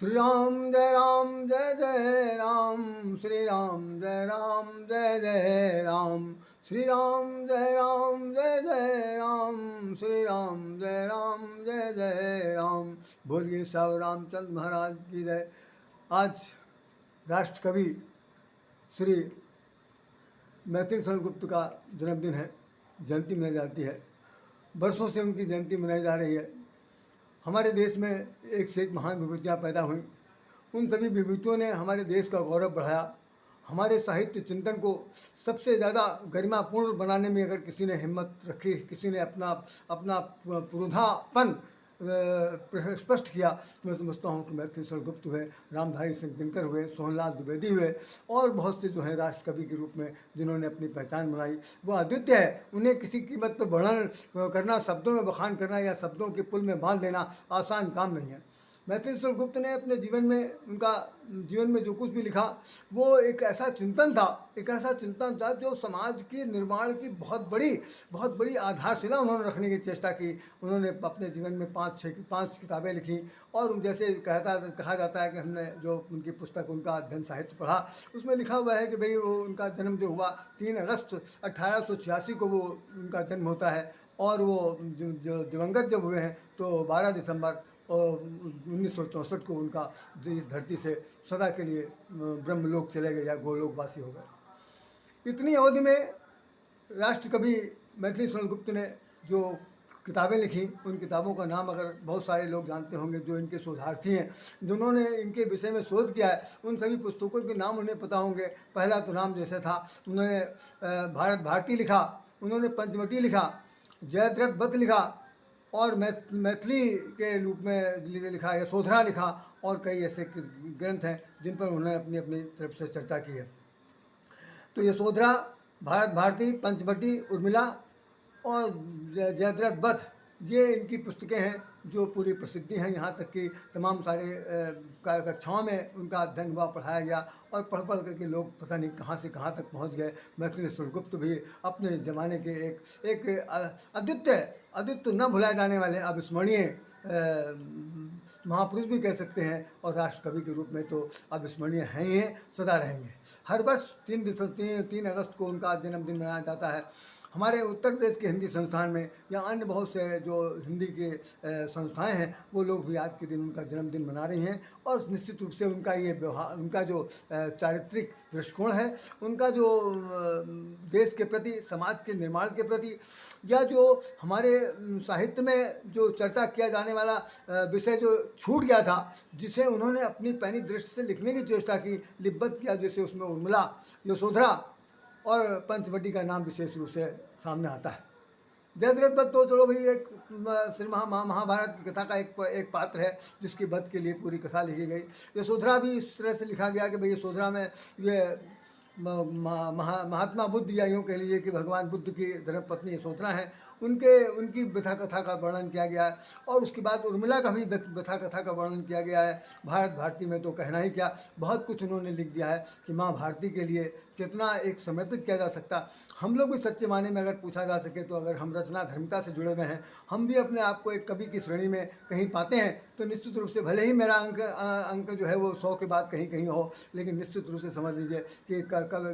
श्री जय जय राम, श्री राम जय राम, जय जय राम, श्री राम जय राम, जय जय राम, श्री राम जय राम, जय जय राम। बोलिए साहब रामचंद्र महाराज की जय। आज राष्ट्र कवि श्री मैथिली शरण गुप्त का जन्मदिन है, जयंती मनाई जाती है। वर्षों से उनकी जयंती मनाई जा रही है। हमारे देश में एक से एक महान विभूतियाँ पैदा हुई। उन सभी विभूतियों ने हमारे देश का गौरव बढ़ाया। हमारे साहित्य चिंतन को सबसे ज़्यादा गरिमापूर्ण बनाने में अगर किसी ने हिम्मत रखी, किसी ने अपना अपना पुरोधापन स्पष्ट किया, तो मैं समझता हूँ कि मैथिली शरण गुप्त हुए, रामधारी सिंह दिनकर हुए, सोहनलाल द्विवेदी हुए और बहुत से जो है राष्ट्र कवि के रूप में जिन्होंने अपनी पहचान बनाई, वो अद्वितीय है। उन्हें किसी कीमत पर वर्णन करना, शब्दों में बखान करना या शब्दों के पुल में बांध देना आसान काम नहीं है। मैथिली शरण गुप्त ने अपने जीवन में जो कुछ भी लिखा, वो एक ऐसा चिंतन था जो समाज के निर्माण की बहुत बड़ी आधारशिला उन्होंने रखने की चेष्टा की। उन्होंने अपने जीवन में पाँच किताबें लिखी और जैसे कहा जाता है कि हमने जो उनकी पुस्तक, उनका अध्ययन साहित्य पढ़ा, उसमें लिखा हुआ है कि भाई वो उनका जन्म जो हुआ 3 अगस्त 1886 को वो उनका जन्म होता है और वो जो दिवंगत जब हुए हैं तो 12 दिसंबर और 1964 को उनका इस धरती से सदा के लिए ब्रह्मलोक चले गए या गोलोकवासी हो गए। इतनी अवधि में राष्ट्र कवि मैथिली शरण गुप्त ने जो किताबें लिखी, उन किताबों का नाम अगर बहुत सारे लोग जानते होंगे जो इनके शोधार्थी हैं, जिन्होंने इनके विषय में शोध किया है, उन सभी पुस्तकों के नाम उन्हें पता होंगे। पहला तो नाम जैसे था, उन्होंने भारत भारती लिखा, उन्होंने पंचवटी लिखा, जयद्रथ वध लिखा और मैथिली के रूप में लिखा, यशोधरा लिखा और कई ऐसे ग्रंथ हैं जिन पर उन्होंने अपनी अपनी तरफ से चर्चा की है। तो यशोधरा, भारत भारती, पंचवटी, उर्मिला और जयद्रथ वध, ये इनकी पुस्तकें हैं जो पूरी प्रसिद्धि हैं। यहाँ तक कि तमाम सारे कक्षाओं में उनका अध्ययन हुआ, पढ़ाया गया और पढ़ पढ़ करके लोग पता नहीं कहाँ से कहाँ तक पहुँच गए। मैथिली शरण गुप्त भी अपने ज़माने के एक अद्वितीय न भुलाए जाने वाले अविस्मरणीय महापुरुष भी कह सकते हैं और राष्ट्र कवि के रूप में तो अविस्मरणीय हैं ही हैं, सदा रहेंगे। हर वर्ष 3 अगस्त को उनका जन्मदिन मनाया जाता है। हमारे उत्तर प्रदेश के हिंदी संस्थान में या अन्य बहुत से जो हिंदी के संस्थाएं हैं, वो लोग भी आज के दिन उनका जन्मदिन मना रही हैं और निश्चित रूप से उनका ये व्यवहार, उनका जो चारित्रिक दृष्टिकोण है, उनका जो देश के प्रति, समाज के निर्माण के प्रति, या जो हमारे साहित्य में जो चर्चा किया जाने वाला विषय जो छूट गया था, जिसे उन्होंने अपनी पैनी दृष्टि से लिखने की चेष्टा की, लिपिबद्ध किया, जैसे उसमें उर्मिला, यशोधरा और पंचवटी का नाम विशेष रूप से सामने आता है। जयद्रथ वध तो चलो भाई एक श्री महाभारत की कथा का एक पात्र है जिसकी वध के लिए पूरी कथा लिखी गई। यशोधरा भी इस तरह से लिखा गया कि भाई यशोधरा में ये महात्मा बुद्ध, या यूँ कह लीजिए कि भगवान बुद्ध की धर्मपत्नी यशोधरा हैं, उनकी व्यथा कथा का वर्णन किया गया है। और उसके बाद उर्मिला का भी व्यथा कथा का वर्णन किया गया है। भारत भारती में तो कहना ही क्या, बहुत कुछ उन्होंने लिख दिया है कि माँ भारती के लिए कितना एक समर्पित किया जा सकता। हम लोग भी सच्चे माने में अगर पूछा जा सके तो अगर हम रचना धर्मिता से जुड़े हुए हैं, हम भी अपने आप को एक कवि की श्रेणी में कहीं पाते हैं, तो निश्चित रूप से भले ही मेरा अंक जो है वो 100 के बाद कहीं कहीं हो, लेकिन निश्चित रूप से समझ लीजिए कि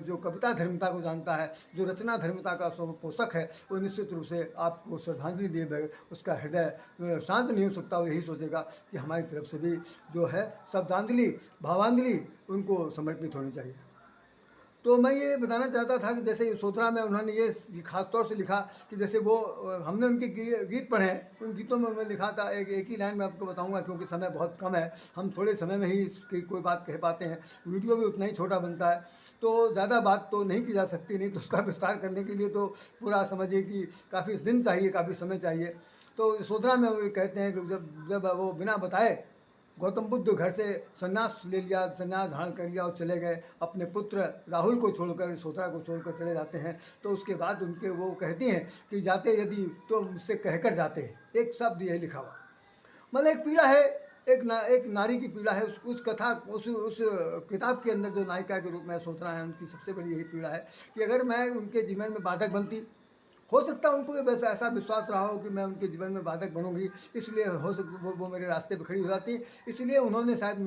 जो कविता धर्मिता को जानता है, जो रचना धर्मिता का पोषक है, वो निश्चित रूप से आपको श्रद्धांजलि दिए बगैर उसका हृदय शांत नहीं हो सकता। वो यही सोचेगा कि हमारी तरफ से भी जो है शब्दांजलि, भावांजलि उनको समर्पित होनी चाहिए। तो मैं ये बताना चाहता था कि जैसे यशोधरा में उन्होंने ये खास तौर से लिखा कि जैसे वो हमने उनके गीत पढ़े हैं, उन गीतों में उन्होंने लिखा था, एक ही लाइन में आपको बताऊंगा क्योंकि समय बहुत कम है, हम थोड़े समय में ही कोई बात कह पाते हैं, वीडियो भी उतना ही छोटा बनता है, तो ज़्यादा बात तो नहीं की जा सकती, नहीं तो उसका विस्तार करने के लिए तो पूरा समझिए कि काफ़ी दिन चाहिए, काफ़ी समय चाहिए। तो यशोधरा में वो कहते हैं कि जब वो बिना बताए गौतम बुद्ध घर से संन्यास ले लिया, संन्यास धारण कर लिया और चले गए, अपने पुत्र राहुल को छोड़कर, यशोधरा को छोड़कर चले जाते हैं, तो उसके बाद उनके वो कहती हैं कि जाते यदि तो मुझसे कहकर जाते, एक शब्द ये लिखा हुआ। मतलब एक पीड़ा है, एक नारी की पीड़ा है। उस कथा, उस किताब के अंदर जो नायिका के रूप में यशोधरा है, उनकी सबसे बड़ी यही पीड़ा है कि अगर मैं उनके जीवन में बाधक बनती, हो सकता है उनको भी वैसा ऐसा विश्वास रहा हो कि मैं उनके जीवन में बाधक बनूंगी, इसलिए हो सकता वो मेरे रास्ते पे खड़ी हो जाती, इसलिए उन्होंने शायद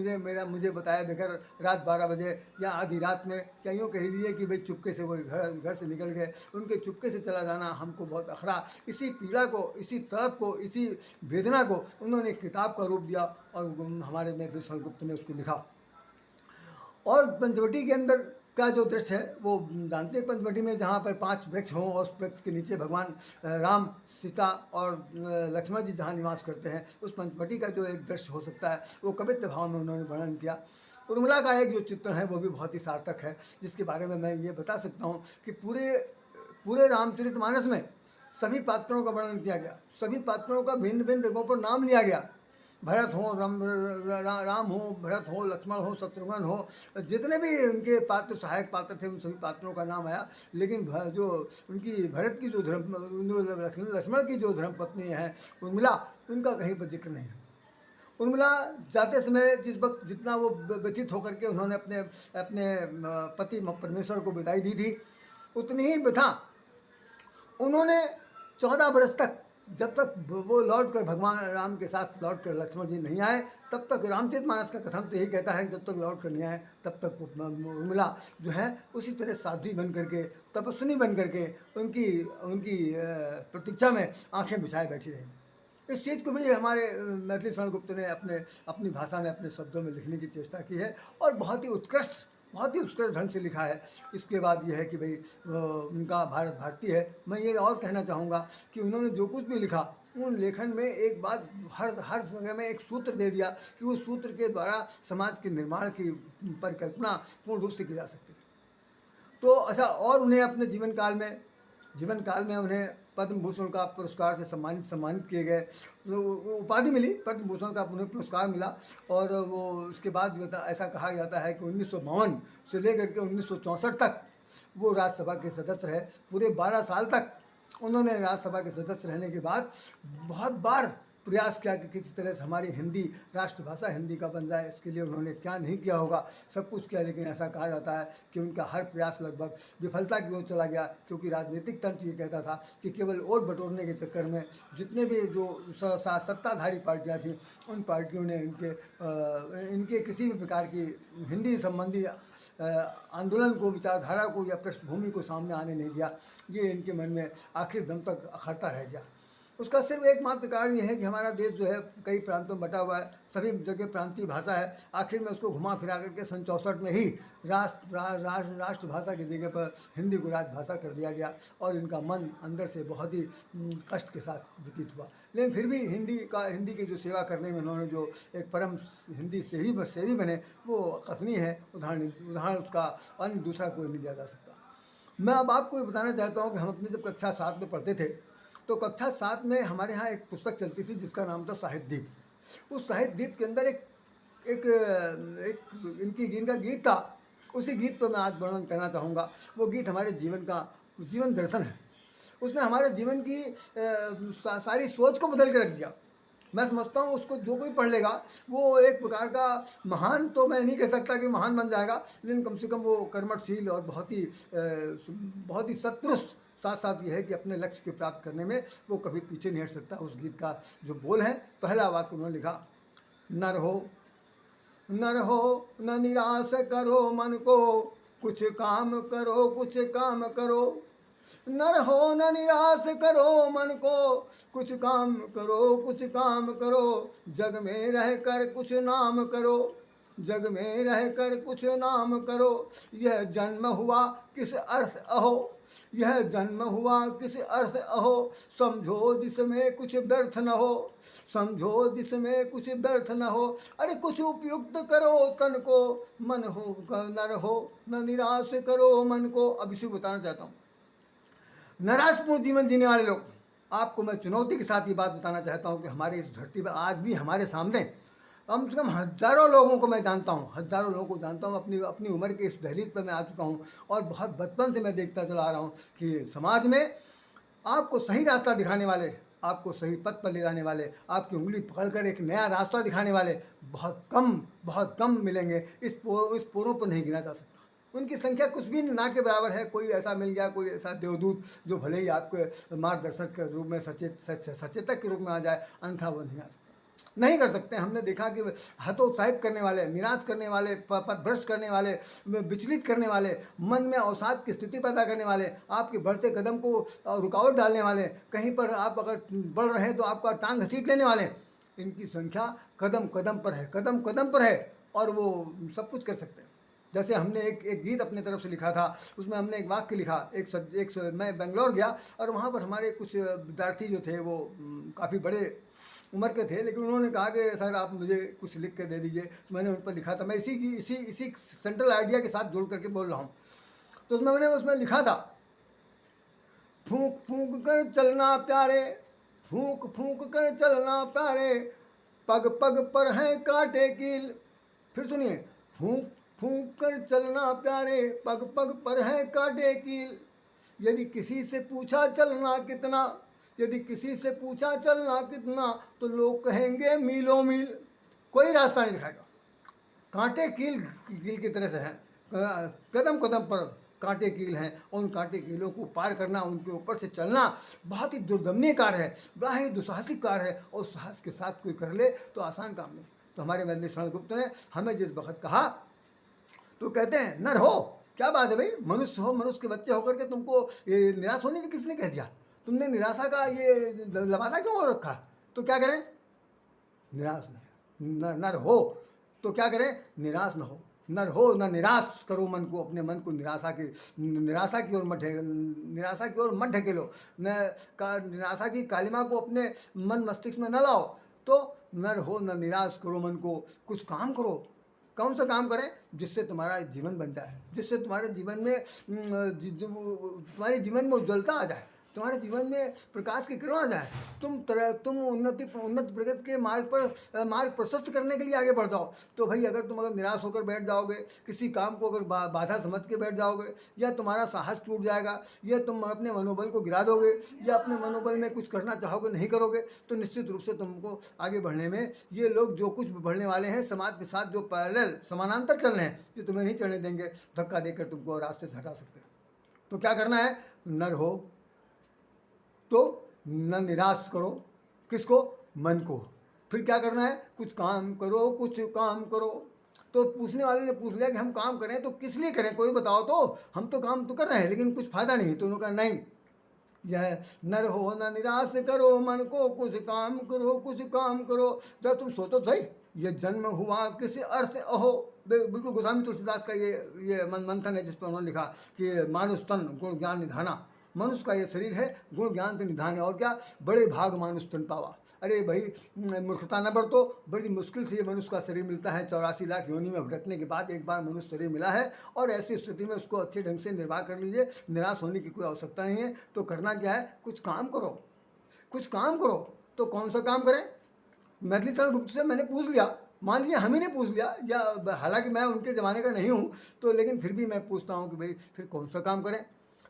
मुझे बताया बेघर रात 12 बजे या आधी रात में, या यूँ कह लीजिए कि भाई चुपके से वो घर से निकल गए। उनके चुपके से चला जाना हमको बहुत अखरा, इसी पीड़ा को, इसी तड़प को, इसी वेदना को उन्होंने एक किताब का रूप दिया और हमारे महर्षि शरदगुप्त ने उसको लिखा। और पंचवटी के अंदर का जो दृश्य है वो जानते हैं, पंचवटी में जहाँ पर 5 वृक्ष हों और उस वृक्ष के नीचे भगवान राम, सीता और लक्ष्मण जी जहाँ निवास करते हैं, उस पंचवटी का जो एक दृश्य हो सकता है वो कवित्व भाव में उन्होंने वर्णन किया। उर्मिला का एक जो चित्र है वो भी बहुत ही सार्थक है, जिसके बारे में मैं ये बता सकता हूँ कि पूरे पूरे रामचरितमानस में सभी पात्रों का वर्णन किया गया, सभी पात्रों का भिन्न भिन्न जगहों पर नाम लिया गया। भरत हो, राम हो, भरत हो, लक्ष्मण हो, शत्रुघ्न हो, जितने भी उनके पात्र, सहायक पात्र थे, उन सभी पात्रों का नाम आया। लेकिन जो उनकी भरत की जो लक्ष्मण की जो धर्मपत्नी है उर्मिला, उनका कहीं पर जिक्र नहीं है। उर्मिला जाते समय जिस वक्त जितना वो व्यतीत होकर के उन्होंने अपने अपने पति परमेश्वर को विदाई दी थी, उतनी ही व्यथा उन्होंने 14 बरस तक, जब तक वो लौट कर भगवान राम के साथ लौट कर लक्ष्मण जी नहीं आए, तब तक रामचरितमानस का कथन तो यही कहता है कि जब तक लौट कर नहीं आए तब तक उर्मिला जो है उसी तरह साध्वी बन करके, तपस्विनी बन करके उनकी उनकी प्रतीक्षा में आंखें बिछाए बैठी रही। इस चीज़ को भी हमारे महर्षि शरदगुप्त ने अपनी भाषा में, अपने शब्दों में लिखने की चेष्टा की है और बहुत ही उत्कृष्ट ढंग से लिखा है। इसके बाद यह है कि भाई उनका भारत भारती है। मैं ये और कहना चाहूँगा कि उन्होंने जो कुछ भी लिखा, उन लेखन में एक बात हर जगह में एक सूत्र दे दिया कि उस सूत्र के द्वारा समाज के निर्माण की परिकल्पना पूर्ण रूप से की जा सकती है। तो ऐसा, और उन्हें अपने जीवन काल में उन्हें पद्म भूषण का पुरस्कार से सम्मानित किए गए, तो उपाधि मिली, पद्म भूषण का उन्हें पुरस्कार मिला। और वो उसके बाद ऐसा कहा जाता है कि 1952 से लेकर के 1964 तक वो राज्यसभा के सदस्य रहे। पूरे 12 साल तक उन्होंने राज्यसभा के सदस्य रहने के बाद बहुत बार प्रयास किया कि किसी तरह से हमारी हिंदी राष्ट्रभाषा हिंदी का बन जाए। इसके लिए उन्होंने क्या नहीं किया होगा, सब कुछ किया, लेकिन ऐसा कहा जाता है कि उनका हर प्रयास लगभग विफलता की ओर चला गया, क्योंकि राजनीतिक तंत्र ये कहता था कि केवल वोट बटोरने के चक्कर में जितने भी जो सत्ताधारी पार्टियाँ थीं, उन पार्टियों ने इनके किसी भी प्रकार की हिंदी संबंधी आंदोलन को, विचारधारा को या पृष्ठभूमि को सामने आने नहीं दिया। ये इनके मन में आखिर दम तक अखरता रह गया। उसका सिर्फ एकमात्र कारण ये है कि हमारा देश जो है कई प्रांतों में बटा हुआ है, सभी जगह प्रांतीय भाषा है। आखिर में उसको घुमा फिरा करके 64 में ही राष्ट्रभाषा की जगह पर हिंदी को राजभाषा कर दिया गया और इनका मन अंदर से बहुत ही कष्ट के साथ व्यतीत हुआ। लेकिन फिर भी हिंदी की जो सेवा करने में उन्होंने जो एक परम हिंदी सेवी बने, वो कसनी है। उदाहरण उसका अन्य दूसरा कोई नहीं दिया जा सकता। मैं अब आपको ये बताना चाहता हूँ कि हम अपने जब कक्षा 7 में पढ़ते थे, तो कक्षा 7 में हमारे यहाँ एक पुस्तक चलती थी जिसका नाम था साहित्य दीप। उस साहित्य दीप के अंदर एक इनका गीत था। उसी गीत पर मैं आज वर्णन करना चाहूँगा। वो गीत हमारे जीवन दर्शन है। उसने हमारे जीवन की सारी सोच को बदल के रख दिया। मैं समझता हूँ उसको जो कोई पढ़ लेगा वो एक प्रकार का महान, तो मैं नहीं कह सकता कि महान बन जाएगा, लेकिन कम से कम वो कर्मठशील और बहुत ही सत्पुरुष, साथ साथ ये है कि अपने लक्ष्य के प्राप्त करने में वो कभी पीछे नहीं हट सकता। उस गीत का जो बोल है, पहला वाक्य उन्होंने लिखा, नर हो न निराश करो मन को, कुछ काम करो। नर हो न निराश करो मन को, कुछ काम करो। जग में रह कर कुछ नाम करो। यह जन्म हुआ किस अर्थ अहो, समझो जिसमें कुछ व्यर्थ न हो। अरे कुछ उपयुक्त करो तन को, मन हो नर हो न निराश करो मन को। अब इसी बताना चाहता हूँ, निराशपूर्ण जीवन जीने वाले लोग, आपको मैं चुनौती के साथ ये बात बताना चाहता हूँ कि हमारे इस धरती पर आज भी हमारे सामने कम से कम हज़ारों लोगों को मैं जानता हूँ, अपनी उम्र के इस दहलीज पर मैं आ चुका हूँ और बहुत बचपन से मैं देखता चला आ रहा हूँ कि समाज में आपको सही रास्ता दिखाने वाले, आपको सही पथ पर ले जाने वाले, आपकी उंगली पकड़कर एक नया रास्ता दिखाने वाले बहुत कम मिलेंगे। इस पोरों पर नहीं गिना जा सकता। उनकी संख्या कुछ भी ना के बराबर है। कोई ऐसा मिल गया, कोई ऐसा देवदूत जो भले ही आपके मार्गदर्शक के रूप में सचेतक के रूप में आ जाए, अन्यथा वो नहीं आ सकता, नहीं कर सकते। हमने देखा कि हतोत्साहित करने वाले, निराश करने वाले, पथभ्रष्ट करने वाले, विचलित करने वाले, मन में अवसाद की स्थिति पैदा करने वाले, आपके बढ़ते कदम को रुकावट डालने वाले, कहीं पर आप अगर बढ़ रहे हैं तो आपका टांग घसीट लेने वाले, इनकी संख्या कदम कदम पर है, कदम कदम पर है, और वो सब कुछ कर सकते हैं। जैसे हमने एक गीत अपने तरफ से लिखा था, उसमें हमने एक वाक्य लिखा। मैं बेंगलोर गया और वहाँ पर हमारे कुछ विद्यार्थी जो थे वो काफ़ी बड़े उम्र के थे, लेकिन उन्होंने कहा कि सर आप मुझे कुछ लिख के दे दीजिए। तो मैंने उन पर लिखा था, मैं इसी सेंट्रल आइडिया के साथ जोड़ करके बोल रहा हूँ। तो मैंने उसमें लिखा था, फूंक फूंक कर चलना प्यारे, फूंक फूंक कर चलना प्यारे, पग पग पर है कांटे कील। फिर सुनिए, फूंक फूंक कर चलना प्यारे, पग पग पर है कांटे कील। यदि किसी से पूछा चलना कितना, यदि किसी से पूछा चलना कितना, तो लोग कहेंगे मीलों मील। कोई रास्ता नहीं दिखाएगा, कांटे कील की तरह से हैं, कदम कदम पर कांटे कील हैं, और उन कांटे कीलों को पार करना, उनके ऊपर से चलना बहुत ही दुर्दमनीय कार्य है, बड़ा ही दुसाहसिक कार्य है, और साहस के साथ कोई कर ले तो आसान काम नहीं। तो हमारे मैथिली शरण गुप्त ने हमें जिस वक्त कहा, तो कहते हैं नर हो, क्या बात है भाई, मनुष्य हो, मनुष्य के बच्चे होकर के तुमको ये निराश होने की किसने कह दिया? तुमने निराशा का ये लबादा क्यों रखा? तो क्या करें, निराश नहीं, नर हो तो क्या करें, निराश न हो। नर हो, न निराश करो मन को, अपने मन को निराशा की ओर मत ढकेलो, निराशा की कालिमा को अपने मन मस्तिष्क में न लाओ। तो नर हो, न निराश करो मन को, कुछ काम करो। कौन सा काम करें? जिससे तुम्हारा जीवन बन जाए, जिससे तुम्हारे जीवन में उज्ज्वलता आ जाए, तुम्हारे जीवन में प्रकाश की किरण आ जाए, तुम उन्नत प्रगति के मार्ग प्रशस्त करने के लिए आगे बढ़ जाओ। तो भाई अगर निराश होकर बैठ जाओगे, किसी काम को अगर बाधा समझ के बैठ जाओगे, या तुम्हारा साहस टूट जाएगा, या तुम अपने मनोबल को गिरा दोगे, या अपने मनोबल में कुछ करना चाहोगे नहीं करोगे, तो निश्चित रूप से तुमको आगे बढ़ने में ये लोग जो कुछ बढ़ने वाले हैं, समाज के साथ जो पैरेलल समानांतर चल रहे हैं, ये तुम्हें नहीं चलने देंगे, धक्का देकर तुमको रास्ते से हटा सकते हैं। तो क्या करना है, नर हो तो न निराश करो, किसको, मन को। फिर क्या करना है, कुछ काम करो, कुछ काम करो। तो पूछने वाले ने पूछ लिया कि हम काम करें तो किस लिए करें, कोई बताओ तो, हम तो काम तो कर रहे हैं लेकिन कुछ फायदा नहीं। तो उन्होंने कहा नहीं, यह नर हो न निराश करो मन को, कुछ काम करो, कुछ काम करो। जब तुम सोचो सही, ये जन्म हुआ किसी अर्थ अहो। बिल्कुल गोस्वामी तुलसीदास का ये मंथन है, जिस पर उन्होंने लिखा कि मानुष तन गुण ज्ञान निधाना, मनुष्य का ये शरीर है, गुण ज्ञान से निधान है, और क्या, बड़े भाग मानुष तन पावा। अरे भाई मूर्खता न बरतो, बड़ी मुश्किल से ये मनुष्य का शरीर मिलता है, 84 लाख योनि में भटकने के बाद एक बार मनुष्य शरीर मिला है, और ऐसी स्थिति में उसको अच्छे ढंग से निर्वाह कर लीजिए, निराश होने की कोई आवश्यकता नहीं है। तो करना क्या है, कुछ काम करो, कुछ काम करो। तो कौन सा काम करें? मैथिली शरण गुप्त से मैंने पूछ लिया, मान लीजिए हम ही ने पूछ लिया, या हालांकि मैं उनके ज़माने का नहीं हूँ, तो लेकिन फिर भी मैं पूछता हूँ कि भाई फिर कौन सा काम करें।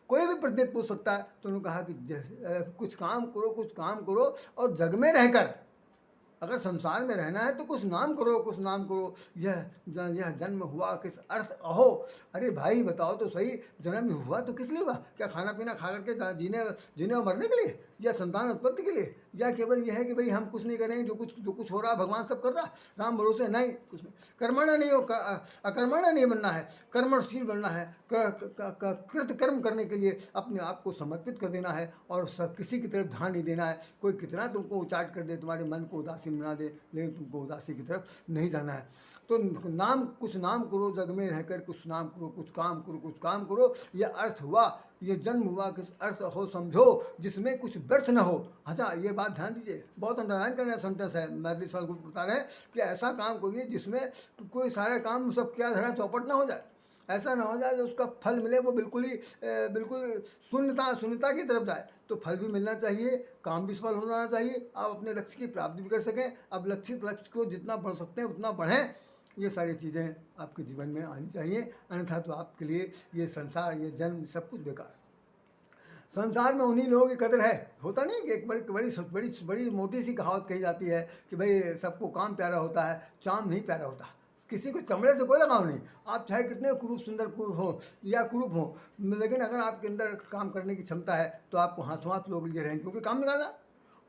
कोई भी प्रतिनिधि पूछ सकता है। तो उन्होंने कहा कि जैसे कुछ काम करो, कुछ काम करो, और जग में रहकर, अगर संसार में रहना है तो कुछ नाम करो, कुछ नाम करो। यह जन्म हुआ किस अर्थ अहो। अरे भाई बताओ तो सही, जन्म हुआ तो किस लिए हुआ? क्या खाना पीना खा करके जीने और मरने के लिए, या संतान उत्पत्ति के लिए, या केवल यह है कि भाई हम कुछ नहीं करें, जो कुछ हो रहा है भगवान सब कर रहा, राम भरोसे? नहीं, कुछ नहीं। कर्मण्य नहीं हो, अकर्मण्य नहीं बनना है, कर्मशील बनना है, कृत कर्म करने के लिए अपने आप को समर्पित कर देना है, और किसी की तरफ ध्यान नहीं देना है। कोई कितना तुमको उचाट कर दे, तुम्हारे मन को उदासीन बना दे, लेकिन तुमको उदासी की तरफ नहीं जाना है। तो कुछ नाम करो, जग में रहकर कुछ नाम करो, कुछ काम करो, कुछ काम करो। यह अर्थ हुआ, ये जन्म हुआ किस अर्थ हो समझो, जिसमें कुछ व्यर्थ न हो। अच्छा ये बात ध्यान दीजिए, बहुत अंडरलाइन करने का सेंटेंस है। मैथिली शरण गुप्त बता रहे हैं कि ऐसा काम करिए जिसमें कोई सारे काम सब क्या धरा चौपट ना हो जाए, ऐसा ना हो जाए जो उसका फल मिले वो बिल्कुल शून्यता की तरफ जाए। तो फल भी मिलना चाहिए, काम भी सफल होना चाहिए, आप अपने लक्ष्य की प्राप्ति भी कर सकें। अब लक्ष्य को जितना बढ़ सकते हैं उतना बढ़ें, ये सारी चीज़ें आपके जीवन में आनी चाहिए, अन्यथा तो आपके लिए ये संसार, ये जन्म सब कुछ बेकार। संसार में उन्हीं लोगों की कदर है। होता नहीं कि एक बड़ी मोटी सी कहावत कही जाती है कि भाई सबको काम प्यारा होता है, चाम नहीं प्यारा होता। किसी को चमड़े से कोई लगाव नहीं। आप चाहे कितने कुरूप सुंदर कुरूप हो या कुरूप हो, लेकिन अगर आपके अंदर काम करने की क्षमता है तो आपको हाथों हाथ लोग लिए रहेंगे, क्योंकि काम निकालना।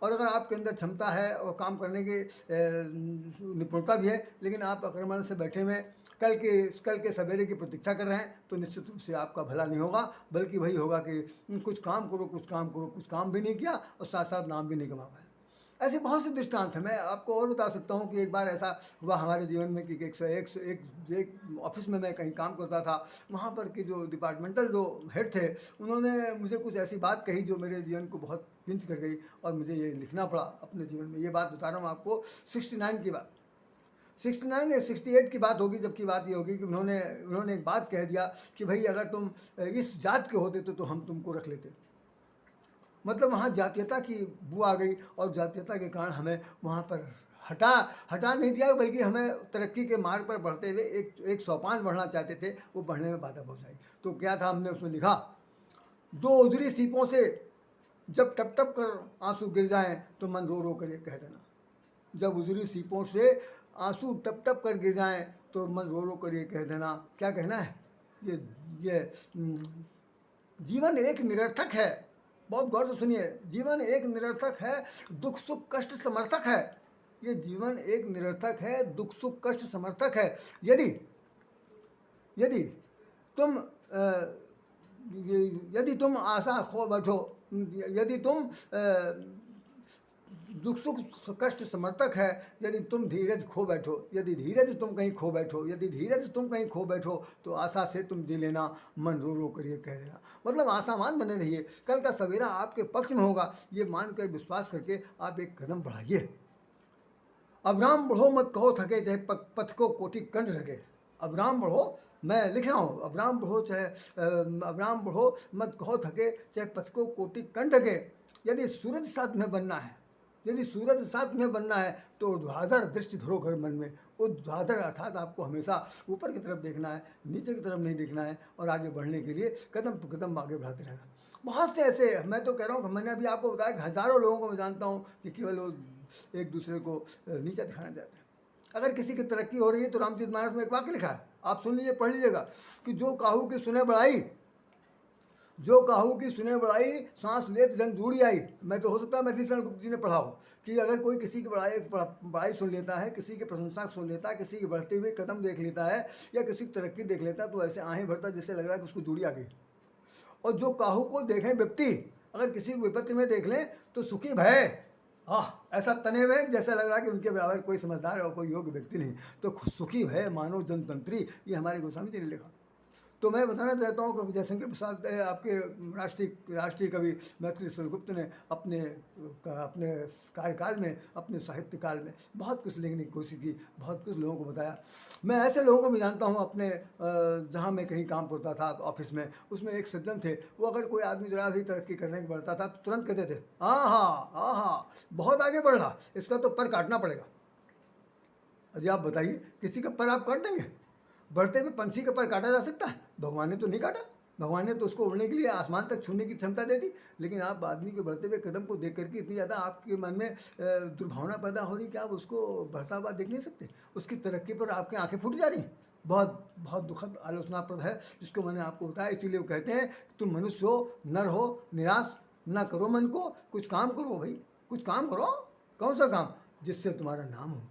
और अगर आपके अंदर क्षमता है और काम करने की निपुणता भी है, लेकिन आप आक्रमण से बैठे हुए कल के सवेरे की प्रतीक्षा कर रहे हैं, तो निश्चित रूप से आपका भला नहीं होगा, बल्कि वही होगा कि कुछ काम करो, कुछ काम करो, कुछ काम भी नहीं किया और साथ साथ नाम भी नहीं कमा पाए। ऐसे बहुत से दृष्टांत हैं। मैं आपको और बता सकता हूँ कि एक बार ऐसा हुआ हमारे जीवन में कि एक ऑफिस में मैं कहीं काम करता था। वहाँ पर के जो डिपार्टमेंटल जो हेड थे, उन्होंने मुझे कुछ ऐसी बात कही जो मेरे जीवन को बहुत पिंच कर गई और मुझे ये लिखना पड़ा अपने जीवन में। ये बात बता रहा हूँ आपको 69 की बात, 69 या 68 की बात होगी, जबकि बात ये होगी कि उन्होंने एक बात कह दिया कि भाई अगर तुम इस जात के होते तो हम तुमको रख लेते। मतलब वहाँ जातीयता की बू आ गई और जातीयता के कारण हमें वहाँ पर हटा नहीं दिया, बल्कि हमें तरक्की के मार्ग पर बढ़ते हुए एक सोपान बढ़ना चाहते थे, वो बढ़ने में बाधा पहुँचाई। तो क्या था, हमने उसमें लिखा, 2 उजरी सीपों से जब टप टप कर आंसू गिर जाएं तो मन रो रो कर ये कह देना। जब उजरी सीपों से आंसू टप टप कर गिर जाएं तो मन रो रो कर ये कह देना। क्या कहना है, ये जीवन एक निरर्थक है। बहुत गौर से सुनिए, जीवन एक निरर्थक है, दुख सुख कष्ट समर्थक है। ये जीवन एक निरर्थक है, दुख सुख कष्ट समर्थक है। यदि तुम आशा खो बैठो, यदि तुम दुख सुख कष्ट समर्थक है, यदि तुम धीरज खो बैठो, यदि धीरज तुम कहीं खो बैठो, यदि धीरज तुम कहीं खो बैठो तो आशा से तुम जी लेना, मन रो रो कर ये कह देना। मतलब आशावान बने रहिए, कल का सवेरा आपके पक्ष में होगा, ये मानकर विश्वास करके आप एक कदम बढ़ाइए। अब्राम बढ़ो मत कहो थके, चाहे पथ को कोटि कंठ लगे। अब्राम बढ़ो, मैं लिख रहा हूँ, अब्राम बढ़ो मत कहो थके, चाहे पथ को कोटि कंठ लगे। यदि सूरज साथ में बनना है, यदि सूरज साथ में बनना है तो ऊर्ध्वाधर दृष्टि धरो घर मन में। ऊर्ध्वाधर अर्थात आपको हमेशा ऊपर की तरफ देखना है, नीचे की तरफ नहीं देखना है, और आगे बढ़ने के लिए कदम पर कदम आगे बढ़ाते रहना। बहुत से ऐसे, मैं तो कह रहा हूँ, मैंने अभी आपको बताया कि हज़ारों लोगों को मैं जानता हूँ कि केवल वो एक दूसरे को नीचा दिखाना चाहते हैं। अगर किसी की तरक्की हो रही है तो रामचरितमानस में एक वाक्य लिखा है, आप सुन लीजिए, पढ़ लीजिएगा, कि जो काहू की सुने बढ़ाई, जो काहू की सुने बढ़ाई, सांस लेत जन दूड़ी आई। मैं तो हो सकता है मैथिली शरण गुप्त जी ने पढ़ा हो कि अगर कोई किसी की बड़ाई सुन लेता है, किसी की प्रशंसा सुन लेता है, किसी के बढ़ते हुए कदम देख लेता है या किसी की तरक्की देख लेता है, तो ऐसे आहें भरता जैसे लग रहा है कि उसको दूड़ी आ गई। और जो काहू को देखें व्यक्ति, अगर किसी को विपत्ति में देख लें तो सुखी भय, ऐसा तने हुए जैसा लग रहा है कि उनके बराबर कोई समझदार और कोई योग्य व्यक्ति नहीं। तो सुखी भय मानव जनतंत्री, ये हमारे गोस्वामी जी ने लिखा। तो मैं बताना चाहता हूँ कि जयशंकर प्रसाद आपके राष्ट्रीय कवि मैथिली शरण गुप्त ने अपने कार्यकाल में, अपने साहित्य काल में बहुत कुछ लिखने की कोशिश की, बहुत कुछ लोगों को बताया। मैं ऐसे लोगों को भी जानता हूँ अपने जहाँ मैं कहीं काम करता था ऑफिस में, उसमें एक सज्जन थे, वो अगर कोई आदमी जरा भी तरक्की करने की बढ़ता था तो तुरंत कहते थे, हाँ बहुत आगे बढ़ रहा, इसका तो पर काटना पड़ेगा। अजी आप बताइए, किसी का पर आप काट देंगे? बढ़ते हुए पंछी का पर काटा जा सकता है? भगवान ने तो नहीं काटा, भगवान ने तो उसको उड़ने के लिए आसमान तक छूने की क्षमता दे दी। लेकिन आप आदमी के बढ़ते हुए कदम को देख करके इतनी ज़्यादा आपके मन में दुर्भावना पैदा हो रही कि आप उसको बढ़ता हुआ देख नहीं सकते, उसकी तरक्की पर आपकी आंखें फूट जा रही। बहुत बहुत दुखद आलोचनाप्रद है, जिसको मैंने आपको बताया। इसीलिए वो कहते हैं तुम मनुष्य हो, नर हो, निराश ना करो मन को, कुछ काम करो भाई, कुछ काम करो। कौन सा काम? जिससे तुम्हारा नाम हो,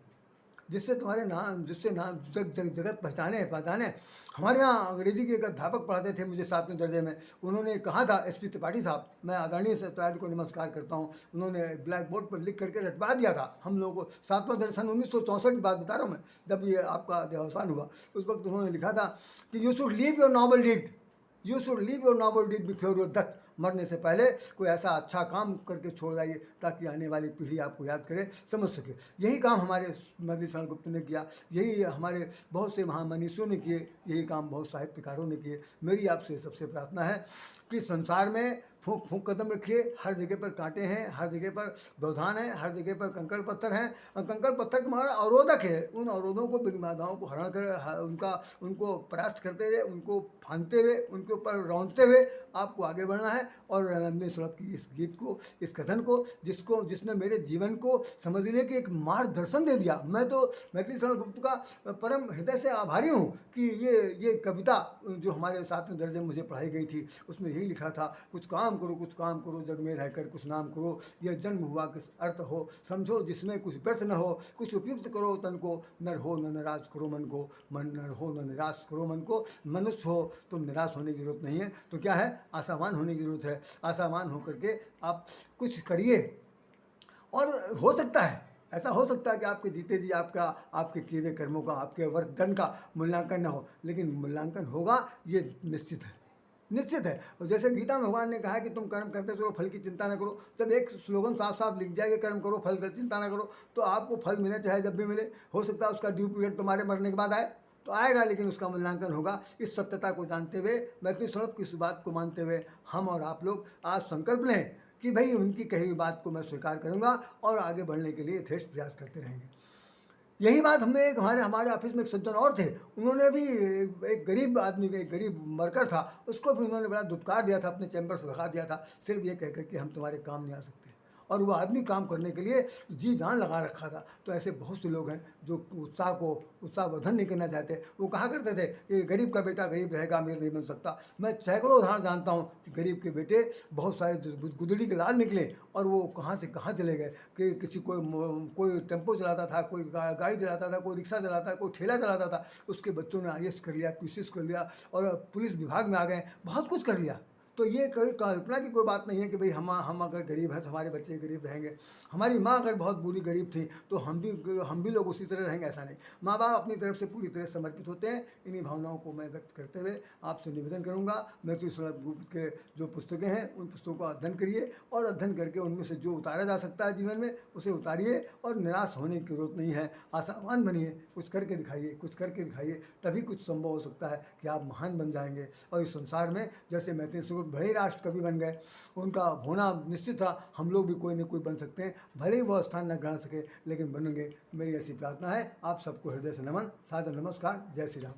जिससे तुम्हारे नाम, जिससे नाम जगत पहचाने। हमारे यहाँ अंग्रेजी के एक अध्यापक पढ़ाते थे मुझे 7वें दर्जे में, उन्होंने कहा था, एसपी त्रिपाठी साहब, मैं आदरणीय से त्रिपाठी को नमस्कार करता हूँ, उन्होंने ब्लैक बोर्ड पर लिख करके रटवा दिया था हम लोगों को। 7वां दर्जन 1964 की बात बता रहा हूँ मैं, जब ये आपका देहावसान हुआ, उस वक्त उन्होंने लिखा था कि you should leave your noble deed, you should leave your noble deed before your death. मरने से पहले कोई ऐसा अच्छा काम करके छोड़ जाइए ताकि आने वाली पीढ़ी आपको याद करे, समझ सके। यही काम हमारे मैथिली शरण गुप्त ने किया, यही हमारे बहुत से महामनीषियों ने किए, यही काम बहुत साहित्यकारों ने किए। मेरी आपसे सबसे प्रार्थना है कि संसार में फूँक फूँक कदम रखिए, हर जगह पर कांटे हैं, हर जगह पर व्यवधान है, हर जगह पर कंकड़ पत्थर हैं और कंकड़ पत्थर तुम्हारा अवरोधक है। उन अवरोधों को, विघ्न बाधाओं को हरण कर उनको परास्त करते हुए, उनको फाँदते हुए, उनके ऊपर रौंदते हुए आपको आगे बढ़ना है। और रमणीय सौरभ की इस गीत को, इस कथन को, जिसने मेरे जीवन को समझने की एक मार्गदर्शन दे दिया। मैं तो मैथिली शरण गुप्त का परम हृदय से आभारी हूँ कि ये कविता जो हमारे 7वें दर्जे में मुझे पढ़ाई गई थी, उसमें यही लिखा था, कुछ काम करो, कुछ काम करो, जग में रहकर कुछ नाम करो, यह जन्म हुआ किस अर्थ हो, समझो जिसमें कुछ व्यर्थ न हो, कुछ उपयुक्त करो तन को, नर हो न निराश करो मन को, मन नर हो न निराश करो मन को, मनुष्य हो तुम निराश होने की जरूरत नहीं है। तो क्या है, आशावान होने की जरूरत है। आशावान होकर के आप कुछ करिए। और हो सकता है, ऐसा हो सकता है कि आपके जीते जी आपके किए हुए कर्मों का, आपके वर्कदंड का मूल्यांकन न हो, लेकिन मूल्यांकन होगा, ये निश्चित है, निश्चित है। और जैसे गीता में भगवान ने कहा कि तुम कर्म करते चलो, फल की चिंता न करो। जब एक स्लोगन साफ साफ लिख जाए कि कर्म करो, फल की चिंता न करो, तो आपको फल मिले चाहे जब भी मिले। हो सकता है उसका ड्यू पीरियड तुम्हारे मरने के बाद आए, तो आएगा, लेकिन उसका मूल्यांकन होगा। इस सत्यता को जानते हुए, मैथिली सौरभ की इस बात को मानते हुए, हम और आप लोग आज संकल्प लें कि भाई उनकी कही हुई बात को मैं स्वीकार करूंगा और आगे बढ़ने के लिए यथेष्ट प्रयास करते रहेंगे। यही बात हमने एक हमारे ऑफिस में एक सज्जन और थे, उन्होंने भी एक गरीब आदमी, एक गरीब वर्कर था, उसको भी उन्होंने बड़ा दुत्कार दिया था, अपने चैम्बर से भगा दिया था, सिर्फ ये कहकर कि हम तुम्हारे काम नहीं आ सकते। और वो आदमी काम करने के लिए जी जान लगा रखा था। तो ऐसे बहुत से लोग हैं जो उत्साहवर्धन नहीं करना चाहते। वो कहा करते थे कि गरीब का बेटा गरीब रहेगा, अमीर नहीं बन सकता। मैं सैकड़ों उदाहरण जानता हूँ कि गरीब के बेटे बहुत सारे गुदड़ी के लाल निकले और वो कहाँ से कहाँ चले गए। कि किसी कोई टेम्पो चलाता था, कोई गाड़ी चलाता था, कोई रिक्शा चलाता था, कोई ठेला चलाता था, उसके बच्चों ने IAS कर लिया, PCS कर लिया और पुलिस विभाग में आ गए, बहुत कुछ कर लिया। तो ये कोई कल्पना की कोई बात नहीं है कि भाई हम अगर गरीब हैं तो हमारे बच्चे गरीब रहेंगे। हमारी माँ अगर बहुत बुरी गरीब थी तो हम भी लोग उसी तरह रहेंगे, ऐसा नहीं। माँ बाप अपनी तरफ से पूरी तरह समर्पित होते हैं। इन्हीं भावनाओं को मैं व्यक्त करते हुए आपसे निवेदन करूँगा, मैथिली शरण गुप्त के जो पुस्तकें हैं उन पुस्तकों का अध्ययन करिए और अध्ययन करके उनमें से जो उतारा जा सकता है जीवन में उसे उतारिए और निराश होने की जरूरत नहीं है। आशावान बनिए, कुछ करके दिखाइए, कुछ करके दिखाइए, तभी कुछ संभव हो सकता है कि आप महान बन जाएंगे। और इस संसार में जैसे मैथिली शरण बड़े ही राष्ट्र कवि बन गए, उनका होना निश्चित था, हम लोग भी कोई न कोई बन सकते हैं। भले ही वो स्थान न ग्रहण सके, लेकिन बनेंगे। मेरी ऐसी प्रार्थना है। आप सबको हृदय से नमन, सादर नमस्कार। जय श्री राम।